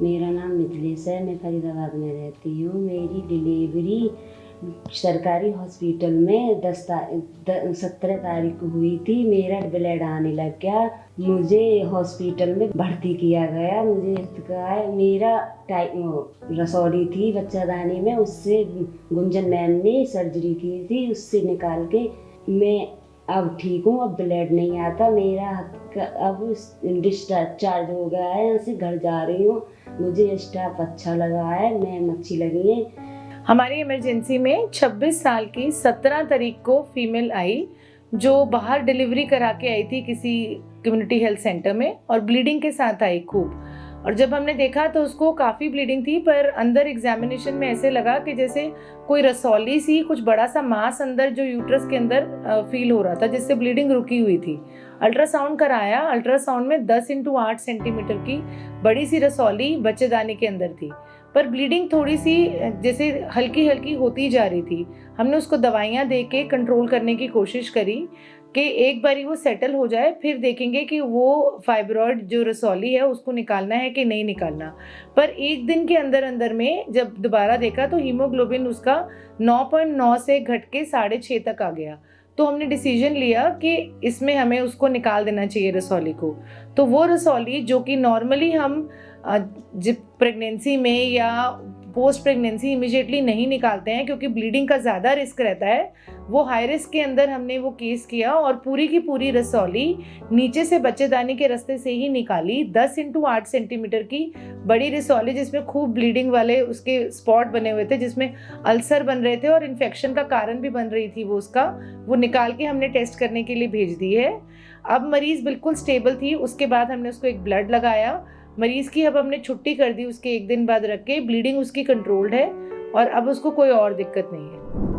मेरा नाम मिथिलेश है, मैं फरीदाबाद में रहती हूँ। मेरी डिलीवरी सरकारी हॉस्पिटल में 17 तारीख को हुई थी। मेरा ब्लड आने लग गया, मुझे हॉस्पिटल में भर्ती किया गया। मुझे कहा मेरा रसौली थी बच्चादानी में, उससे गुंजन मैम ने सर्जरी की थी, उससे निकाल के मैं अब ठीक हूँ। अब ब्लड नहीं आता मेरा, अब डिस्चार्ज हो गया है, यहाँ से घर जा रही हूँ। मुझे स्टाफ अच्छा लगा है, मैम अच्छी लगी है। हमारी इमरजेंसी में 26 साल की 17 तारीख को फीमेल आई, जो बाहर डिलीवरी करा के आई थी किसी कम्युनिटी हेल्थ सेंटर में, और ब्लीडिंग के साथ आई खूब। और जब हमने देखा तो उसको काफ़ी ब्लीडिंग थी, पर अंदर एग्जामिनेशन में ऐसे लगा कि जैसे कोई रसौली सी, कुछ बड़ा सा मांस अंदर जो यूट्रस के अंदर फील हो रहा था, जिससे ब्लीडिंग रुकी हुई थी। अल्ट्रासाउंड कराया, अल्ट्रासाउंड में 10x8 सेंटीमीटर की बड़ी सी रसौली बच्चेदानी के अंदर थी, पर ब्लीडिंग थोड़ी सी जैसे हल्की हल्की होती जा रही थी। हमने उसको दवाइयाँ दे के कंट्रोल करने की कोशिश करी कि एक बारी वो सेटल हो जाए, फिर देखेंगे कि वो फाइब्रॉइड जो रसौली है उसको निकालना है कि नहीं निकालना। पर एक दिन के अंदर अंदर में जब दोबारा देखा तो हीमोग्लोबिन उसका 9.9 से घट के 6.5 तक आ गया। तो हमने डिसीजन लिया कि इसमें हमें उसको निकाल देना चाहिए रसौली को। तो वो रसौली जो कि नॉर्मली हम जब प्रेगनेंसी में या पोस्ट प्रेगनेंसी इमिडिएटली नहीं निकालते हैं, क्योंकि ब्लीडिंग का ज़्यादा रिस्क रहता है, वो हाई रिस्क के अंदर हमने वो केस किया और पूरी की पूरी रसौली नीचे से बच्चेदानी के रास्ते से ही निकाली। 10x8 सेंटीमीटर की बड़ी रसौली, जिसमें खूब ब्लीडिंग वाले उसके स्पॉट बने हुए थे, जिसमें अल्सर बन रहे थे और इन्फेक्शन का कारण भी बन रही थी वो निकाल के हमने टेस्ट करने के लिए भेज दी है। अब मरीज़ बिल्कुल स्टेबल थी। उसके बाद हमने उसको एक ब्लड लगाया। मरीज़ की अब हमने छुट्टी कर दी, उसके एक दिन बाद रख के। ब्लीडिंग उसकी कंट्रोल्ड है और अब उसको कोई और दिक्कत नहीं है।